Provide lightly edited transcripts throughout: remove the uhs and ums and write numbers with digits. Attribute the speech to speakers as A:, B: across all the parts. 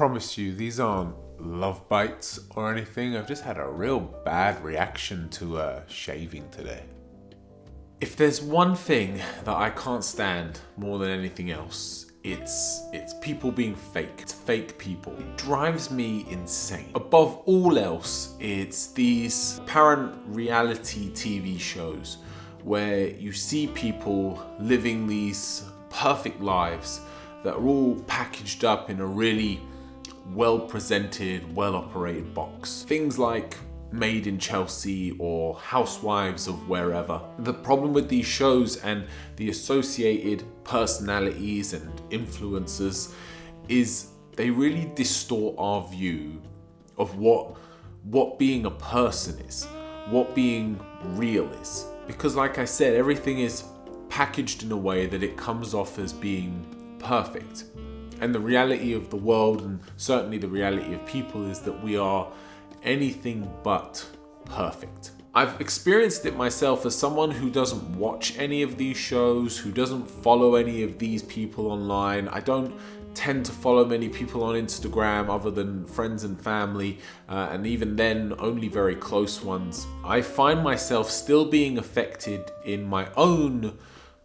A: promise you, these aren't love bites or anything. I've just had a real bad reaction to shaving today. If there's one thing that I can't stand more than anything else, it's people being fake. It's fake people. It drives me insane. Above all else, it's these apparent reality TV shows where you see people living these perfect lives that are all packaged up in a really well-presented, well-operated box. Things like Made in Chelsea or Housewives of wherever. The problem with these shows and the associated personalities and influencers is they really distort our view of what being a person is, what being real is. Because like I said, everything is packaged in a way that it comes off as being perfect. And the reality of the world, and certainly the reality of people, is that we are anything but perfect. I've experienced it myself as someone who doesn't watch any of these shows, who doesn't follow any of these people online. I don't tend to follow many people on Instagram other than friends and family, and even then only very close ones. I find myself still being affected in my own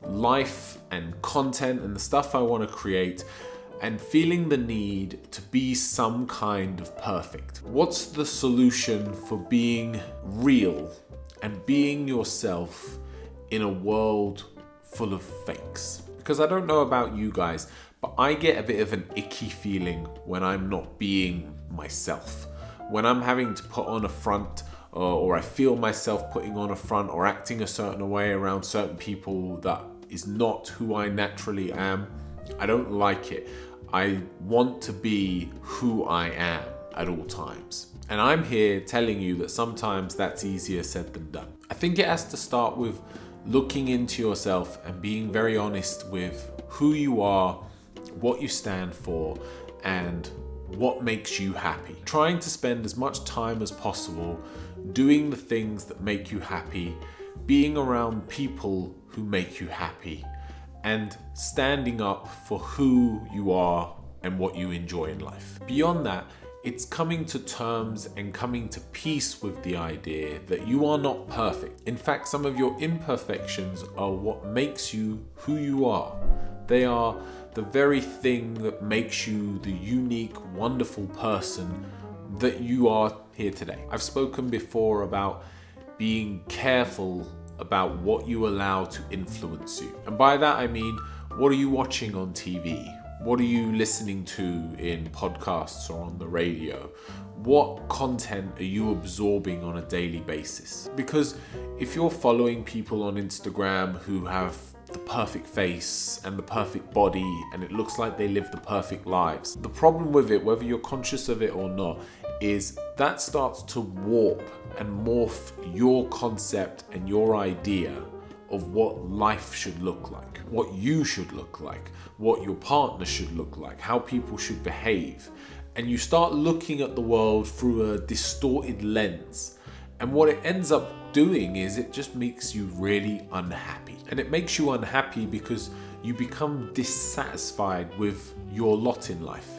A: life and content and the stuff I want to create, and feeling the need to be some kind of perfect. What's the solution for being real and being yourself in a world full of fakes? Because I don't know about you guys, but I get a bit of an icky feeling when I'm not being myself. When I'm having to put on a front, or I feel myself putting on a front or acting a certain way around certain people that is not who I naturally am, I don't like it. I want to be who I am at all times. And I'm here telling you that sometimes that's easier said than done. I think it has to start with looking into yourself and being very honest with who you are, what you stand for, and what makes you happy. Trying to spend as much time as possible doing the things that make you happy, being around people who make you happy, and standing up for who you are and what you enjoy in life. Beyond that, it's coming to terms and coming to peace with the idea that you are not perfect. In fact, some of your imperfections are what makes you who you are. They are the very thing that makes you the unique, wonderful person that you are here today. I've spoken before about being careful about what you allow to influence you. And by that I mean, what are you watching on TV? What are you listening to in podcasts or on the radio? What content are you absorbing on a daily basis? Because if you're following people on Instagram who have the perfect face and the perfect body and it looks like they live the perfect lives, the problem with it, whether you're conscious of it or not, is that starts to warp and morph your concept and your idea of what life should look like, what you should look like, what your partner should look like, how people should behave. And you start looking at the world through a distorted lens. And what it ends up doing is it just makes you really unhappy. And it makes you unhappy because you become dissatisfied with your lot in life.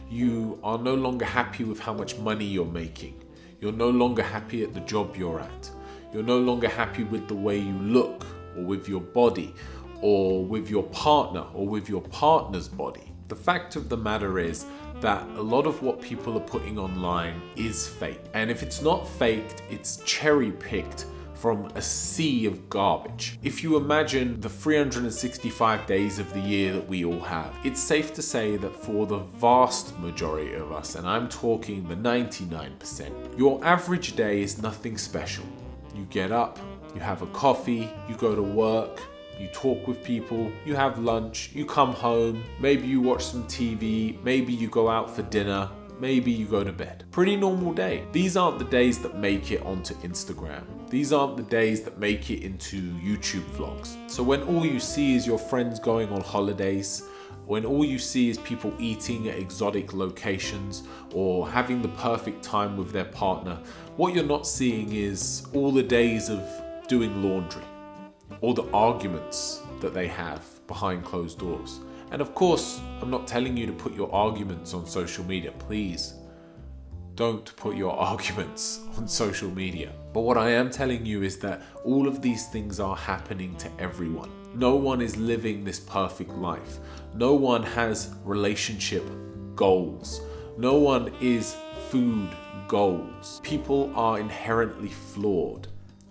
A: You are no longer happy with how much money you're making. You're no longer happy at the job you're at. You're no longer happy with the way you look, or with your body, or with your partner, or with your partner's body. The fact of the matter is that a lot of what people are putting online is fake. And if it's not faked, it's cherry-picked from a sea of garbage. If you imagine the 365 days of the year that we all have, it's safe to say that for the vast majority of us, and I'm talking the 99%, your average day is nothing special. You get up, you have a coffee, you go to work, you talk with people, you have lunch, you come home, maybe you watch some TV, maybe you go out for dinner, maybe you go to bed. Pretty normal day. These aren't the days that make it onto Instagram. These aren't the days that make it into YouTube vlogs. So when all you see is your friends going on holidays, when all you see is people eating at exotic locations or having the perfect time with their partner, what you're not seeing is all the days of doing laundry, all the arguments that they have behind closed doors, And of course, I'm not telling you to put your arguments on social media. Please don't put your arguments on social media. But what I am telling you is that all of these things are happening to everyone. No one is living this perfect life. No one has relationship goals. No one is food goals. People are inherently flawed.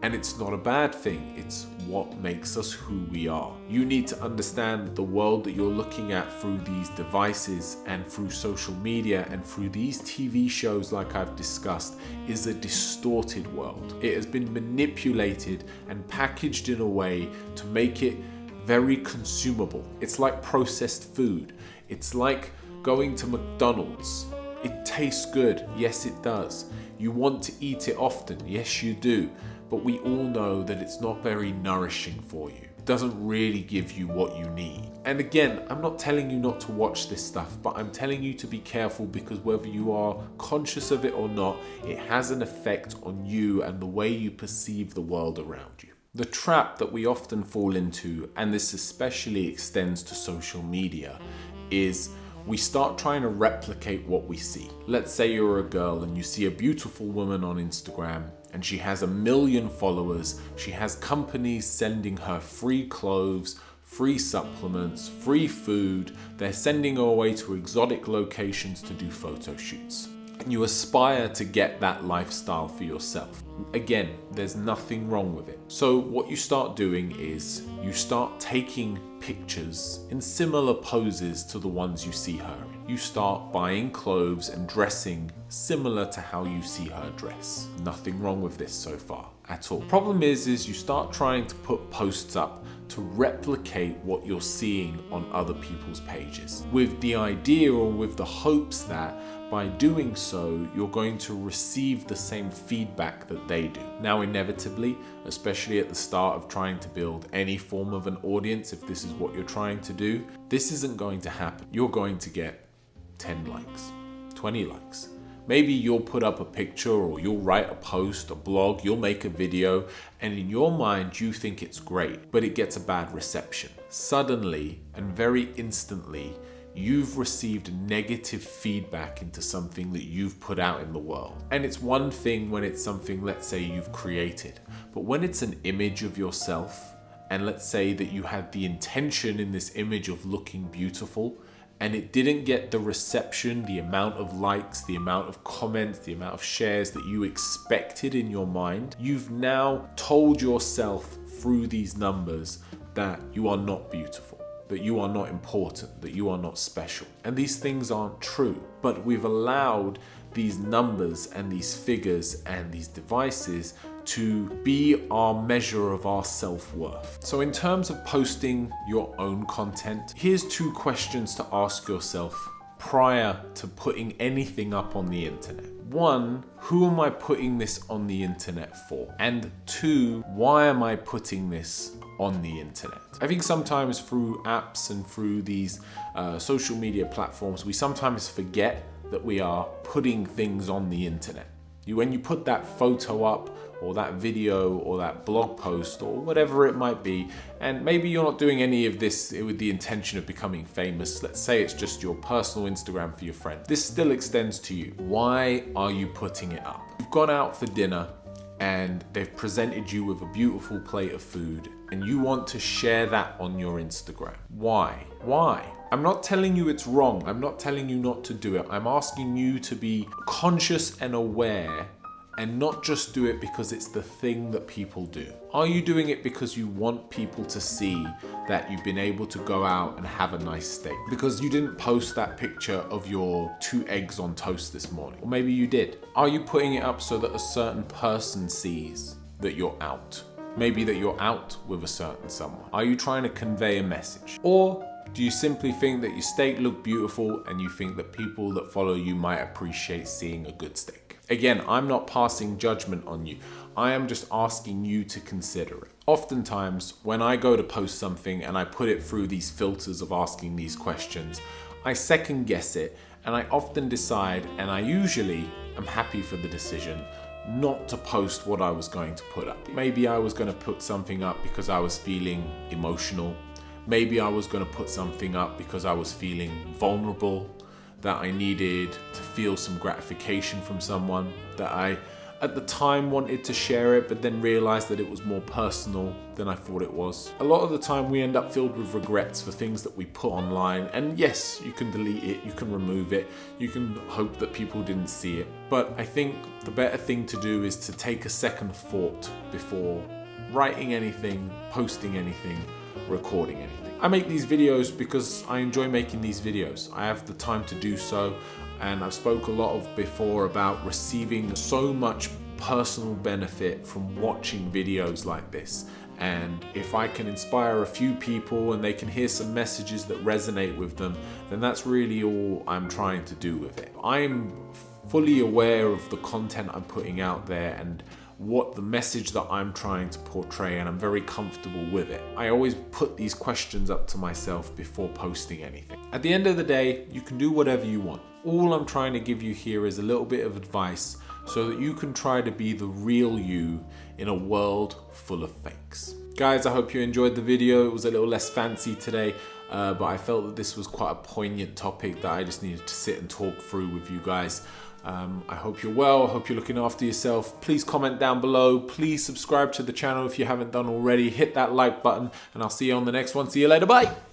A: And it's not a bad thing, it's what makes us who we are. You need to understand the world that you're looking at through these devices and through social media and through these TV shows like I've discussed is a distorted world. It has been manipulated and packaged in a way to make it very consumable. It's like processed food. It's like going to McDonald's. It tastes good, yes it does. You want to eat it often, yes you do. But we all know that it's not very nourishing for you. It doesn't really give you what you need. And again, I'm not telling you not to watch this stuff, but I'm telling you to be careful because whether you are conscious of it or not, it has an effect on you and the way you perceive the world around you. The trap that we often fall into, and this especially extends to social media, is we start trying to replicate what we see. Let's say you're a girl and you see a beautiful woman on Instagram and she has 1 million followers. She has companies sending her free clothes, free supplements, free food. They're sending her away to exotic locations to do photo shoots. And you aspire to get that lifestyle for yourself. Again, there's nothing wrong with it. So what you start doing is you start taking pictures in similar poses to the ones you see her in. You start buying clothes and dressing similar to how you see her dress. Nothing wrong with this so far at all. Problem is you start trying to put posts up to replicate what you're seeing on other people's pages with the idea or with the hopes that by doing so, you're going to receive the same feedback that they do. Now, inevitably, especially at the start of trying to build any form of an audience, if this is what you're trying to do, this isn't going to happen. You're going to get 10 likes, 20 likes. Maybe you'll put up a picture or you'll write a post, a blog, you'll make a video, and in your mind you think it's great, but it gets a bad reception. Suddenly and very instantly, you've received negative feedback into something that you've put out in the world. And it's one thing when it's something, let's say, you've created, but when it's an image of yourself, and let's say that you had the intention in this image of looking beautiful, and it didn't get the reception, the amount of likes, the amount of comments, the amount of shares that you expected in your mind, you've now told yourself through these numbers that you are not beautiful, that you are not important, that you are not special. And these things aren't true, but we've allowed these numbers and these figures and these devices to be our measure of our self-worth. So in terms of posting your own content, here's 2 questions to ask yourself prior to putting anything up on the internet. 1, who am I putting this on the internet for? And 2, why am I putting this on the internet? I think sometimes through apps and through these social media platforms, we sometimes forget that we are putting things on the internet. When you put that photo up or that video or that blog post or whatever it might be, and maybe you're not doing any of this with the intention of becoming famous. Let's say it's just your personal Instagram for your friend. This still extends to you. Why are you putting it up? You've gone out for dinner and they've presented you with a beautiful plate of food and you want to share that on your Instagram. Why? I'm not telling you it's wrong. I'm not telling you not to do it. I'm asking you to be conscious and aware and not just do it because it's the thing that people do. Are you doing it because you want people to see that you've been able to go out and have a nice steak? Because you didn't post that picture of your 2 eggs on toast this morning. Or maybe you did. Are you putting it up so that a certain person sees that you're out? Maybe that you're out with a certain someone. Are you trying to convey a message? Or do you simply think that your steak looked beautiful and you think that people that follow you might appreciate seeing a good steak? Again, I'm not passing judgment on you. I am just asking you to consider it. Oftentimes, when I go to post something and I put it through these filters of asking these questions, I second guess it and I often decide, and I usually am happy for the decision, not to post what I was going to put up. Maybe I was going to put something up because I was feeling emotional. Maybe I was going to put something up because I was feeling vulnerable, that I needed to feel some gratification from someone, that I at the time wanted to share it, but then realized that it was more personal than I thought it was. A lot of the time we end up filled with regrets for things that we put online, and yes, you can delete it, you can remove it, you can hope that people didn't see it. But I think the better thing to do is to take a second thought before writing anything, posting anything, recording anything. I make these videos because I enjoy making these videos. I have the time to do so, and I've spoke a lot of before about receiving so much personal benefit from watching videos like this. And if I can inspire a few people and they can hear some messages that resonate with them, then that's really all I'm trying to do with it. I'm fully aware of the content I'm putting out there and what the message that I'm trying to portray, and I'm very comfortable with it. I always put these questions up to myself before posting anything. At the end of the day, you can do whatever you want. All I'm trying to give you here is a little bit of advice so that you can try to be the real you in a world full of fakes. Guys, I hope you enjoyed the video. It was a little less fancy today, but I felt that this was quite a poignant topic that I just needed to sit and talk through with you guys. I hope you're well. I hope you're looking after yourself. Please comment down below. Please subscribe to the channel if you haven't done already. Hit that like button, and I'll see you on the next one. See you later. Bye.